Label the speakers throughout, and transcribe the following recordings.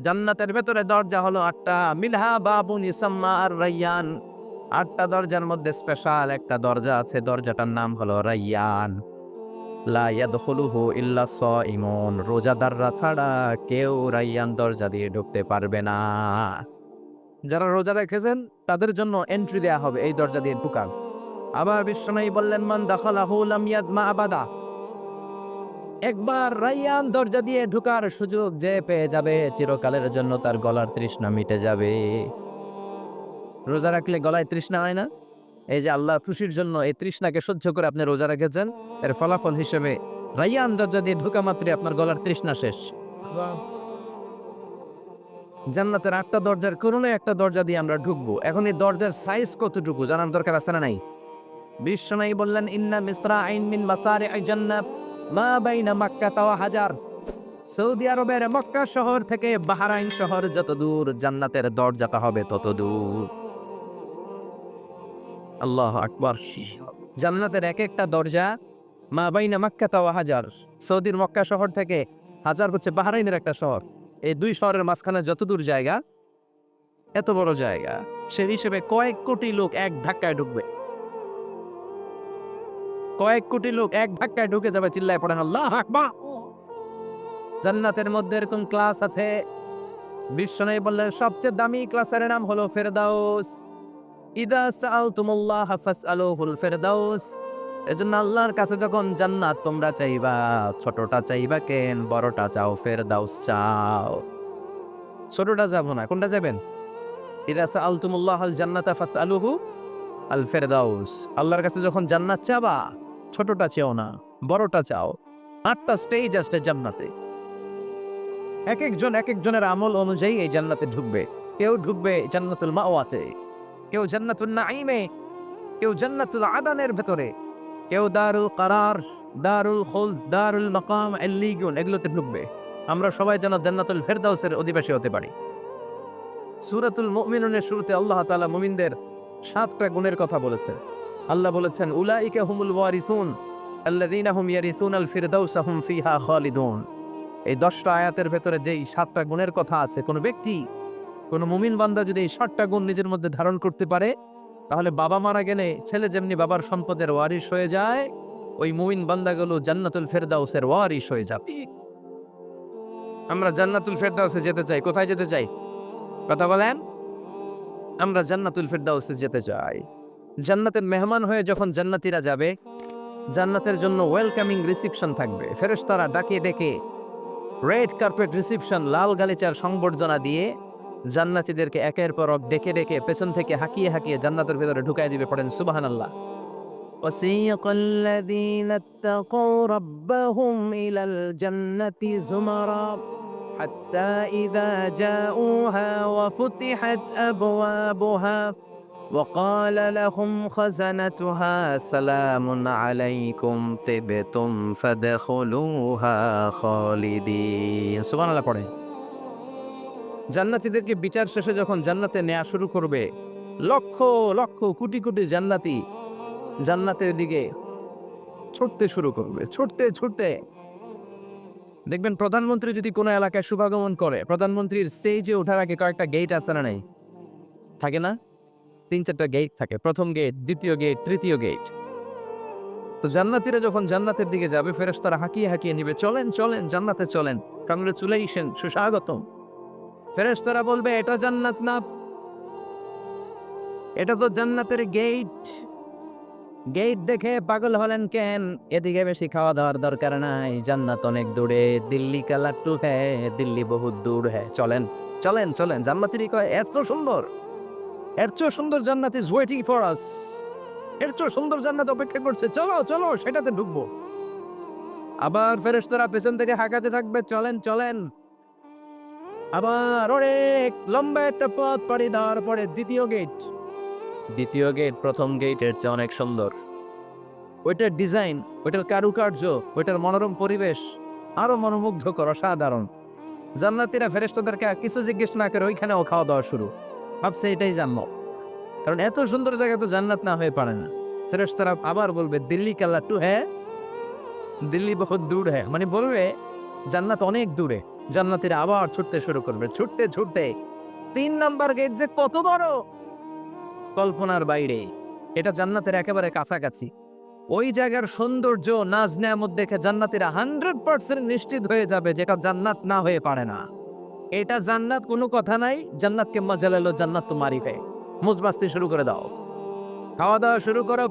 Speaker 1: জান্নাতের ভেতরে দরজা হলো ৮টা। মিনহা বাবুন ইউসাম্মা আর-রায়্যান। ৮টা দরজার মধ্যে স্পেশাল একটা দরজা আছে, দরজাটার নাম হলো রায়্যান। লা ইয়াদখুলুহু ইল্লা সাইমুন। রোজাদাররা ছাড়া কেউ রায়্যান দরজা দিয়ে ঢুকতে পারবে না। যারা রোজা রেখেছেন তাদের জন্য এন্ট্রি দেয়া হবে এই দরজা দিয়ে ঢুকার। আবার বিশ্বনবী বললেন, মান দাখালাহু লাম ইয়াদমা আবাদা। একবার রায়্যান দরজা দিয়ে ঢুকার সুযোগ যে পেয়ে যাবে, চিরকালের জন্য তার গলার তৃষ্ণা মিটে যাবে। রোজা রাখলে গলায় তৃষ্ণা হয় না? এই যে আল্লাহর খুশির জন্য এই তৃষ্ণাকে সহ্য করে আপনি রোজা রেখেছেন, এর ফলাফল হিসেবে রায়্যান দরজা দিয়ে ঢুকা মাত্রই আপনার গলার তৃষ্ণা শেষ। জান্নাতের ৮টা দরজার কোনো একটা দরজা দিয়ে আমরা ঢুকবো। এখন এই দরজার সাইজ কতটুকু জানার দরকার আছে না নাই? বিশ্বনবী বললেন, ইন্না মিসরাইন মিন মাসারি'আ জান্নাত মা বাইনা মাক্কা ওয়া হাজার। সৌদি আরবের মক্কা শহর থেকে বাহরাইন শহর যত দূর, জান্নাতের দরজাটা হবে তত দূর। আল্লাহু আকবার। জান্নাতের এক একটা দরজা মা বাইনা মাক্কা ওয়া হাজার। সৌদির মক্কা শহর থেকে হাজার হচ্ছে বাহরাইনের একটা শহর। এই দুই শহরের মাঝখানে যত দূর জায়গা, এত বড় জায়গা, সে হিসেবে কয়েক কোটি লোক এক ধাক্কায় ঢুকবে। কয়েক কোটি লোক এক ধাক্কায় ঢুকে যাবে। চিল্লায় পড়েন আল্লাহু আকবার। জান্নাতের মধ্যে এরকম ক্লাস আছে। বিশ্বনবী বললেন, সবচেয়ে দামি ক্লাসের নাম হলো ফেরদাউস। ইদা সাআলতুমুল্লাহ ফাসআলুহুল ফেরদাউস। এজন্য আল্লাহর কাছে যখন জান্নাত তোমরা চাইবা, ছোটটা চাইবা কেন, বড়টা চাও, ফেরদাউস চাও। ছোটটা যাবো না, কোনটা যাবেন? ইদা সাআলতুমুল্লাহ আল জান্নাতা ফাসআলুহু আল ফেরদাউস। আল্লাহর কাছে যখন জান্নাত চাবা, ছোটটা চেও না, বড়টা চাও। ৮টা স্টেজ আছে জান্নাতে। এক একজনের আমল অনুযায়ী এই জান্নাতে ঢুকবে। কেউ ঢুকবে জান্নাতুল মাওয়াতে, কেউ জান্নাতুল নাঈমে, কেউ জান্নাতুল আদানের ভেতরে, কেউ দারুল কারার, দারুল খুলদ, দারুল মাকাম, আল্লিগুন, এগুলোতে ঢুকবে। আমরা সবাই যেন জান্নাতুল ফেরদাউসের অধিবাসী হতে পারি। সূরাতুল মুমিনুনের শুরুতে আল্লাহ তাআলা মুমিনদের ৭টা গুণের কথা বলেছেন। আল্লাহ বলেছেন, উলাইকা হুমুল ওয়ারিসুন আল্লাযীনা হুম ইয়ারিসুনাল ফিরদাউসা হুম ফিহা খালিদুন। এই ১০টা আয়াতের ভেতরে যেই ৭টা গুণের কথা আছে, কোন ব্যক্তি, কোন মুমিন বান্দা যদি এই ৭টা গুণ নিজের মধ্যে ধারণ করতে পারে, তাহলে বাবা মারা গেলে ছেলে যেমনি বাবার সম্পদের ওয়ারিশ হয়ে যায়, ওই মুমিন বান্দাগুলো জান্নাতুল ফেরদাউসের ওয়ারিশ হয়ে যাবে। আমরা জান্নাতুল ফেরদাউসে যেতে চাই। কোথায় যেতে চাই? কথা বলেন। আমরা জান্নাতুল ফেরদাউসে যেতে চাই। জান্নাতের মেহমান হয়ে যখন জান্নাতীরা যাবে, জান্নাতের জন্য ওয়েলকামিং রিসিপশন থাকবে। ফেরেশতারা ডাকে ডেকে রেড কার্পেট রিসিপশন, লাল গালিচার সংবর্ধনা দিয়ে জান্নাতীদেরকে একের পর এক ডেকে ডেকে পেছন থেকে হাঁকিয়ে হাঁকিয়ে জান্নাতের ভেতরে ঢুকাই দিবে। পড়েন সুবহানাল্লাহ। وسيق الذين اتقوا ربهم إلى الجنة زمرا حتى إذا جاءوها وفتحت أبوابها وقال لهم خزنتها سلام عليكم طبتم فادخلوها خالدين। সুবহানাল্লাহ পড়ে। জান্নাতীদেরকে বিচার শেষে যখন জান্নাতে নেওয়া শুরু করবে, লক্ষ লক্ষ কোটি কোটি জান্নাতি জান্নাতের দিকে ছুটতে শুরু করবে। ছুটতে ছুটতে দেখবেন, প্রধানমন্ত্রী যদি কোনো এলাকায় শুভাগমন করে, প্রধানমন্ত্রীর স্টেজে ওঠার আগে কয়েকটা গেট আছে না নাই? থাকে না? ৩-৪টা গেট থাকে। প্রথম গেট, দ্বিতীয় গেট, তৃতীয় গেট। তো জান্নাতীরা যখন জান্নাতের দিকে যাবে, ফেরেশতারা হাঁকিয়ে হাঁকিয়ে নিবে, চলেন চলেন জান্নাতে চলেন, কংগ্রেচুলেশন, সুস্বাগতম। ফেরেশতারা বলবে, এটা জান্নাত না, এটা তো জান্নাতের গেট। গেট দেখে পাগল হলেন কেন? এদিকে বেশি খাওয়া দাওয়ার দরকার নাই, জান্নাত অনেক দূরে। দিল্লি কা লাট্টু হ্যায়, দিল্লি বহুত দূর হ্যায়। চলেন চলেন চলেন। জান্নাতীরা কয়, এত সুন্দর, এর চেয়ে সুন্দর জান্নাত ইজ ওয়েটিং ফর আস। এর চেয়ে সুন্দর জান্নাত অপেক্ষা করছে, চলো চলো সেটাতে ঢুকবো। আবার ফেরেশতারা পেছন থেকে হাঁকাতে থাকবে, চলেন চলেন। আবার অনেক লম্বা একটা পথ পাড়ি দেওয়ার পরে দ্বিতীয় গেট। দ্বিতীয় গেট প্রথম গেটের চেয়ে অনেক সুন্দর। ওইটার ডিজাইন, ওইটার কারুকার্য, ওইটার মনোরম পরিবেশ আরো মনোমুগ্ধকর, অসাধারণ। জান্নাতীরা ফেরেশতাদেরকে কিছু জিজ্ঞেস না করে ওইখানেও খাওয়া দাওয়া শুরু। ভাবছে এটাই জান্নাত, কারণ এত সুন্দর জায়গা তো জান্নাত না হয়ে পারে না। ফেরেশতারা আবার বলবে, দিল্লি কা লাট্টু হ্যায়, দিল্লি বহুত দূর হ্যায়, মানে বলবে জান্নাত অনেক দূরে। জান্নাতীরা আবার ছুটতে শুরু করবে, ছুটতে ছুটতে 3 নাম্বার গেট যে কত বড়, কল্পনার বাইরে। এটা জান্নাতের একেবারে কাছাকাছি। ওই জায়গার সৌন্দর্য, নাজ নেয়ামত দেখে জান্নাতীরা 100% নিশ্চিত হয়ে যাবে যেটা জান্নাত না হয়ে পারে না। এটা জান্নাত, কোনো কথা নাই। জান্নাতকে মজা লেলো, জান্নাত তোমারই হে। মুজমাস্তি শুরু করে দাও, খাওয়া দাওয়া শুরু করো,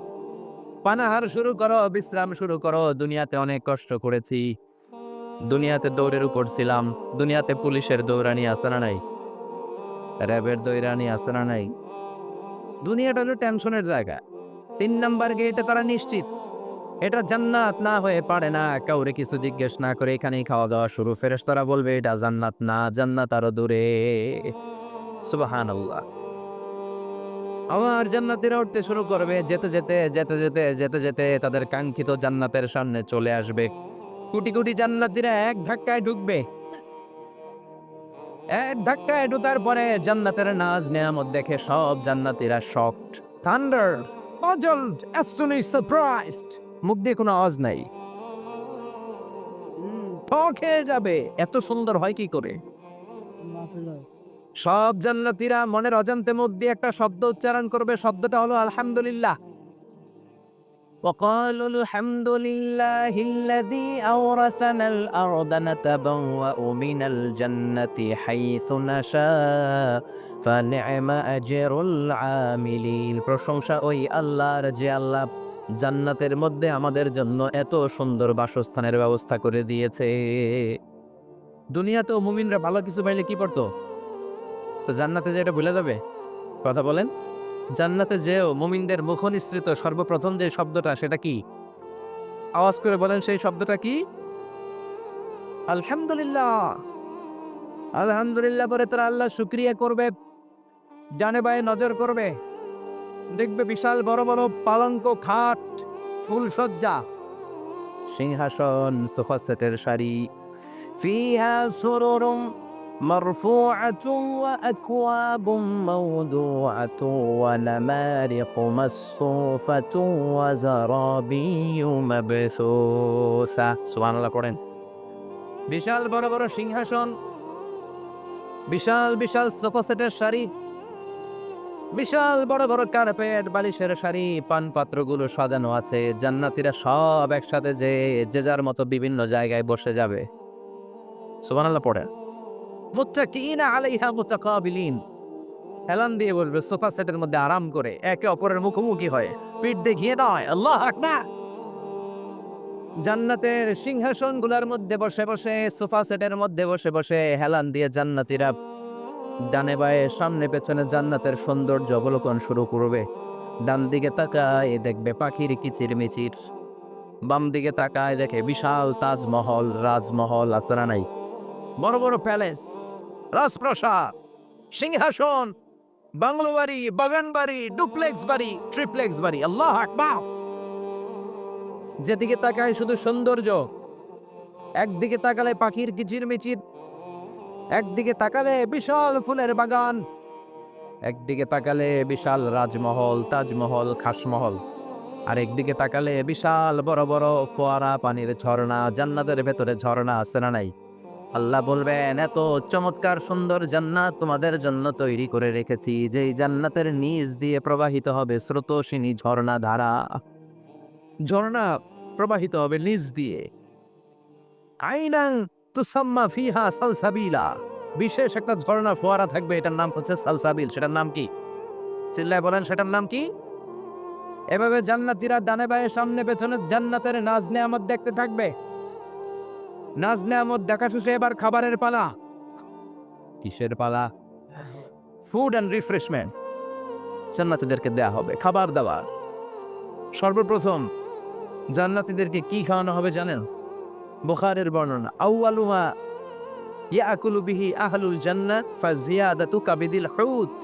Speaker 1: পানাহার শুরু করো, বিশ্রাম শুরু করো। দুনিয়াতে অনেক কষ্ট করেছি, দুনিয়াতে দৌড়ের উপর ছিলাম, দুনিয়াতে পুলিশের দৌড়ানি আছে না নাই, র্যাবের দৌড়ানি আছে না নাই। দুনিয়াটা হলো টেনশনের জায়গা। 3 নাম্বার গেটে তারা নিশ্চিত এটা জান্নাত না হয়ে পারে না। কাউরে কিছু জিজ্ঞেস না করে এখানেই খাওয়া দাওয়া শুরু। ফেরেশতারা বলবে এটা জান্নাত না, জান্নাত আরো দূরে। সুবহানাল্লাহ। আমার জান্নাতীরা উঠতে শুরু করবে, যেতে যেতে যেতে যেতে যেতে যেতে তাদের কাঙ্ক্ষিত জান্নাতের সামনে চলে আসবে। কোটি কোটি জান্নাতীরা এক ধাক্কায় ঢুকবে। এক ধাক্কায় ঢুকার পরে জান্নাতের নাজ নেয়ামত দেখে সব জান্নাতীরা shocked, thunder, puzzled, astonished, surprised. মুখ দিয়ে কোনো আওয়াজ নাই, খেয়ে যাবে। এত সুন্দর হয় কি করে? সব জান্নাতীরা মনের অজান্তে মুখ দিয়ে একটা শব্দ উচ্চারণ করবে, শব্দটা হলো আলহামদুলিল্লাহ। وقالوا الحمد لله الذي أورثنا الأرض نتبوأ من الجنة حيث نشاء فنعم أجر العاملين। প্রশংসা ওই আল্লাহর যে আল্লাহ জান্নাতের মধ্যে আমাদের জন্য এত সুন্দর বাসস্থানের ব্যবস্থা করে দিয়েছে। দুনিয়াতেও মুমিনরা ভালো কিছু পাইলে কি করতো? তো জান্নাতে যে এটা ভুলে যাবে? কথা বলেন। জান্নাতে যেও মুমিনদের মুখ নিঃসৃত সর্বপ্রথম যে শব্দটা, সেটা কি? আওয়াজ করে বলেন, সেই শব্দটা কি? আলহামদুলিল্লাহ। আলহামদুলিল্লাহ পরে তারা আল্লাহ শুকরিয়া করবে, ডানে বায়ে নজর করবে, দেখবে বিশাল বড় বড় পালঙ্ক, খাট, ফুলসজ্জা, সিংহাসন, সোফা সেটের সারি। ফিহা সুরুরুম মারফুআতুন ওয়া আকওয়াবুম মাওদুআতুন ওয়া নামারিকু মাসফুফাতুন ওয়া যারাবিয়্যু মাবসুসা। সুবহানাল্লাহ পড়েন। বিশাল বড় বড় সিংহাসন, বিশাল বিশাল সোফা সেটের সারি, বিশাল বড় বড় কার্পেট, বালিশের সারি, পানপাত্রগুলো সাজানো আছে। জান্নাতীরা সব একসাথে যে যার মতো বিভিন্ন জায়গায় বসে যাবে। সুবহানাল্লাহ পড়ে। মুত্তাকিনা আলাইহা মুতাকাবিলিন। হেলান দিয়ে বলবে সোফা সেটের মধ্যে আরাম করে, একে অপরের মুখোমুখি হয়ে, পিঠ দেখিয়ে নয়। আল্লাহু আকবার। জান্নাতের সিংহাসনগুলোর মধ্যে বসে বসে, সোফা সেটের মধ্যে বসে বসে হেলান দিয়ে জান্নাতীরা ডানে বায়ে সামনে পেছনে জান্নাতের সৌন্দর্য অবলোকন শুরু করবে। ডান দিকে তাকায় দেখবে পাখির কিচিরমিচির, বাম দিকে তাকায় দেখে বিশাল তাজমহল, রাজমহল আছে না নাই, বড় বড় প্যালেস, রাজপ্রাসাদ, সিংহাসন, বাংলো বাড়ি, বাগান বাড়ি, ডুপ্লেক্স বাড়ি, ট্রিপ্লেক্স বাড়ি। আল্লাহু আকবার। যেদিকে তাকায় শুধু সৌন্দর্য। একদিকে তাকালে পাখির কিচিরমিচির, একদিকে তাকালে বিশাল ফুলের বাগান, একদিকে তাকালে বিশাল রাজমহল, তাজমহল, খাসমহল, আর একদিকে তাকালে বিশাল বড় বড় ফোয়ারা, পানির ঝর্ণা। জান্নাতের ভেতরে ঝর্ণা আছে না নাই? আল্লাহ বলবেন এত চমৎকার সুন্দর জান্নাত তোমাদের জন্য তৈরি করে রেখেছি, যেই জান্নাতের নিচ দিয়ে প্রবাহিত হবে স্রোতস্বিনী ঝর্ণা ধারা। ঝর্ণা প্রবাহিত হবে নিচ দিয়ে। আইনাং তুসাম্মা ফিহা সালসাবিলা। বিশেষ একটা ঝর্ণা ফোয়ারা থাকবে, এটার নাম হচ্ছে সালসাবিল। সেটার নাম কি? চিল্লায় বলেন, সেটার নাম কি? এভাবে জান্নাতীরা ডানে বায়ে সামনে পেছনে জান্নাতের নাজ নেয়ামত দেখতে থাকবে। নাজ নেয়ামত দেখা শেষে এবার খাবারের পালা। কিসের পালা? ফুড অ্যান্ড রিফ্রেশমেন্ট জান্নাতীদেরকে দেয়া হবে, খাবার দাবার। সর্বপ্রথম জান্নাতীদেরকে কি খাওয়ানো হবে জানেন? বুখারীর বর্ণনা, আউয়ালু মা ইয়াকুলু বিহি আহলুল জান্নাহ ফাজিয়াদাতু কাবিদিল হুত।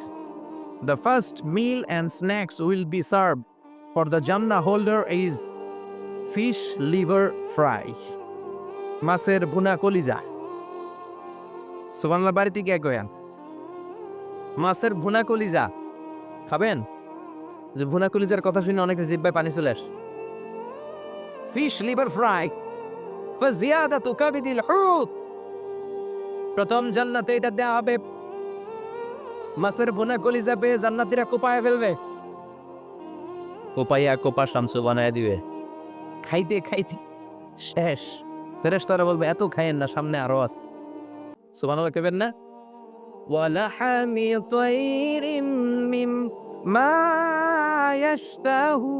Speaker 1: The first meal and snacks will be served for the Jannah holder is fish liver fry. মাছের ভুনা কলিজা। সুবহানাল্লাহ, বাড়িতে গিয়ে কয়েন মাছের ভুনা কলিজা খাবেন। যে ভুনা কলিজার কথা শুনে অনেকের জিহ্বায় পানি চলে আসছে। ফিশ লিভার ফ্রাই ফাজিয়াদাতু কাবিদিল হুত। প্রথম জান্নাতে এটা দেয়া হবে। মাছের ভুনা কলিজা পেয়ে জান্নাতীরা কোপায় ফেলবে, কোপাইয়া কোপা শামসু বানায় দিবে। খাইতে খাইতে শেষ। ফেরেশতারা বলবে এত খাইয়েন না, সামনে আরো আছে। সুবহানাল্লাহ কইবেন না? ওয়ালাহামি তায়রিম মিম্মা ইয়াশতাহু।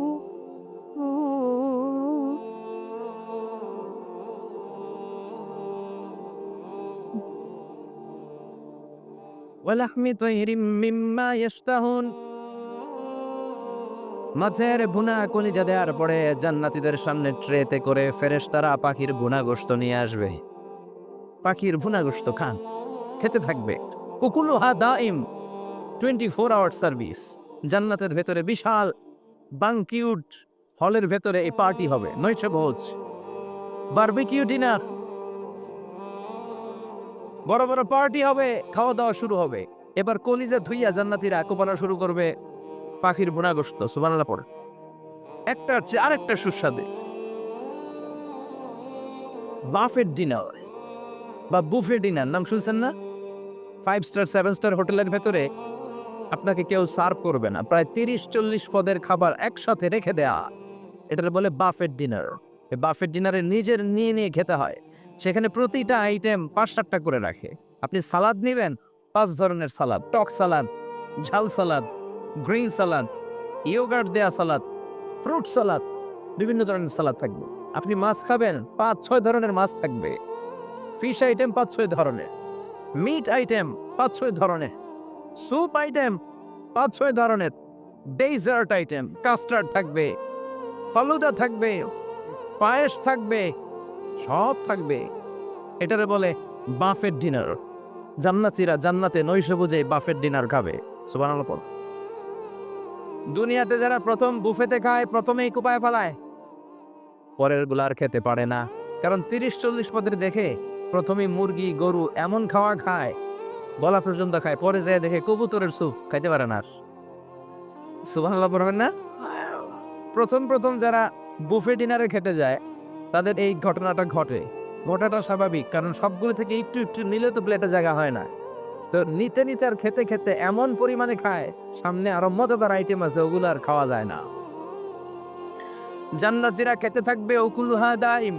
Speaker 1: ওয়ালাহমি তায়রিম মিম্মা ইয়াশতাহুন। মাছের ভুনা কলিজা দেওয়ার পরে জান্নাতীদের সামনে ট্রেতে করে ফেরেশতারা পাখির ভুনা গোশত নিয়ে আসবে। পাখির ভুনা গোশত খান, খেতে থাকবে। কুকুলুহা দাইম, 24 আওয়ার সার্ভিস। জান্নাতের ভেতরে বিশাল বানকিউট হলের ভেতরে এই পার্টি হবে, নৈশ ভোজ, বারবিকিউ ডিনার, বড় বড় পার্টি হবে, খাওয়া দাওয়া শুরু হবে। এবার কলিজা ধুইয়া জান্নাতীরা কোপানো শুরু করবে পাখির ভুনা গোশত। সুবহানাল্লাহ পড়ে। একটার চেয়ে আরেকটা সুস্বাদু। বাফেট ডিনার বা বুফে ডিনার নাম শুনছেন না? 5 স্টার 7 স্টার হোটেলের ভেতরে আপনাকে কেউ সার্ভ করবে না, প্রায় 30-40 পদের খাবার একসাথে রেখে দেয়া, এটার বলে বাফেট ডিনার। এই বাফেট ডিনারে নিজের নিয়ে নিয়ে খেতে হয়। সেখানে প্রতিটা আইটেম 5-7টা করে রাখে। আপনি সালাদ নেবেন, 5 ধরনের সালাদ, টক সালাদ, ঝাল সালাদ, গ্রিন সালাদ, ইয়োগার্ট দেয়া সালাদ, ফ্রুট সালাদ, বিভিন্ন ধরনের সালাদ থাকবে। আপনি মাছ খাবেন, 5-6 ধরনের মাছ থাকবে। ফিশ আইটেম 5-6 ধরনের, মিট আইটেম 5-6 ধরনের, স্যুপ আইটেম 5-6 ধরনের, ডেজার্ট আইটেম, কাস্টার্ড থাকবে, ফালুদা থাকবে, পায়েস থাকবে, সব থাকবে। এটারে বলে বাফেট ডিনার। জান্নাতীরা জান্নাতে নৈশভোজে বাফেট ডিনার খাবে। সুবহানাল্লাহ পড়ো। দুনিয়াতে যারা প্রথম বুফেতে খায়, প্রথমেই কুপায় ফেলায়, পরের গুলার খেতে পারে না। কারণ 30-40 পদের দেখে প্রথমেই মুরগি গরু এমন খাওয়া খায়, গলা পর্যন্ত খায়, পরে যায় দেখে কবুতরের স্যুপ খাইতে পারে না। সুবহানাল্লাহ পড়বেন না? প্রথম প্রথম যারা বুফে ডিনারে খেতে যায় তাদের এই ঘটনাটা ঘটে। ঘটাটা স্বাভাবিক, কারণ সবগুলো থেকে একটু একটু নিলে তো প্লেটে জায়গা হয় না। তো নিতে নিতে আর খেতে খেতে এমন পরিমাণে খায়, সামনে আরো মজাদার আইটেম আছে, ওগুলো আর খাওয়া যায় না। জান্নাতীরা খেতে থাকবে উকুলুহা দাইম,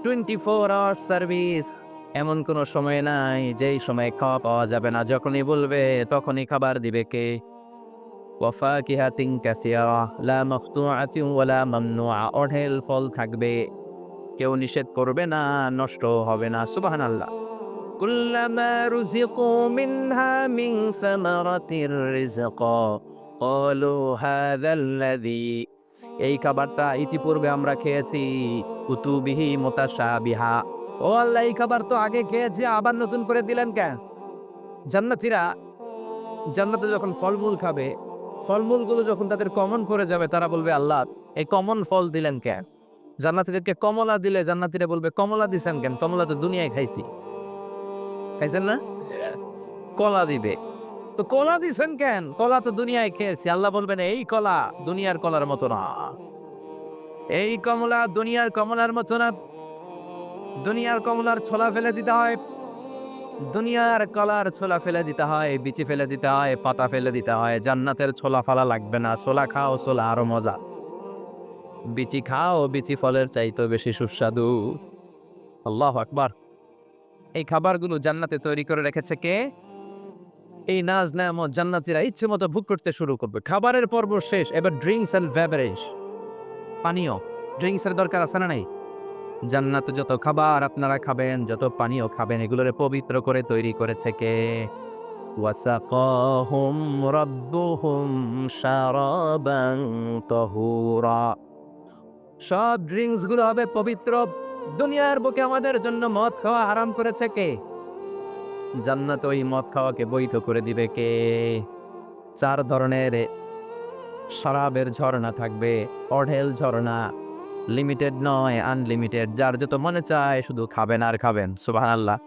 Speaker 1: 24 আওয়ার সার্ভিস। এমন কোনো সময় নাই যেই সময় খাওয়া পাওয়া যাবে না। যখনই বলবে তখনই খাবার দিবে কে? ওয়াফাকিহাতিন কাসীরা লা মাকতুআতিন ওয়ালা মামনুআ। অঢেল ফল থাকবে, কেউ নিষেধ করবে না, নষ্ট হবে না। সুবহানাল্লাহ। কুল্লামা রুজিকু মিনহা মিন সামারাতির রিজকা ক্বালু হাযাল্লাযী। এই খাবারটা ইতিপূর্বে আমরা খেয়েছি, কুতুবিহি মুতাশাবিহা। ও আল্লাহ, এই খাবার তো আগে খেয়েছি, আবার নতুন করে দিলেন কেন? জান্নাতীরা জান্নাতে যখন ফলমূল খাবে, ফলমূলগুলো যখন তাদের কমন করে যাবে, তারা বলবে আল্লাহ এই কমন ফল দিলেন কেন? জান্নাতীদেরকে কমলা দিলে জান্নাতীরা বলবে কমলা দিছেন কেন? কমলা তো দুনিয়ায় খাইছি। খাইছেন না? কলা দিবে, তো কলা দিছেন কেন? কলা তো দুনিয়ায় খেয়েছি। আল্লাহ বলবেন এই কলা দুনিয়ার কলার মতো না, এই কমলা দুনিয়ার কমলার মতো না। দুনিয়ার কমলার ছোলা ফেলে দিতে হয়, দুনিয়ার কলার ছোলা ফেলে দিতে হয়, বিচি ফেলে দিতে হয়, পাতা ফেলে দিতে হয়। জান্নাতের ছোলা ফালা লাগবে না, ছোলা খাও, ছোলা আরো মজা। বিচি খাও, বিচি ফলের চাইতে বেশি সুস্বাদু। আল্লাহু আকবার। এই খাবারগুলো জান্নাতে তৈরি করে রেখেছে কে? এই নাজ নেয়ামত জান্নাতীরা ইচ্ছে মতো ভোগ করতে শুরু করবে। খাবারের পর্ব শেষ, এবার ড্রিঙ্কস এন্ড বেভারেজ, পানীয়। ড্রিঙ্কস এর দরকার আছে না নাই? জান্নাতে যত খাবার আপনারা খাবেন, যত পানীয় খাবেন, এগুলোরে পবিত্র করে তৈরি করেছে কে? ওয়াসাকাহুম রাব্বুহুম শারাবান তাহুরা। সব ড্রিঙ্কস গুলো হবে পবিত্র। দুনিয়ার বুকে আমাদের জন্য মদ খাওয়া হারাম করেছে কে? জান্নাতে ওই মদ খাওয়াকে বৈধ করে দিবে কে? 4 ধরনের শরাবের ঝর্ণা থাকবে, অঢেল ঝর্ণা, লিমিটেড নয়, আনলিমিটেড। যার যত মনে চায় শুধু খাবেন আর খাবেন। সুবহানাল্লাহ।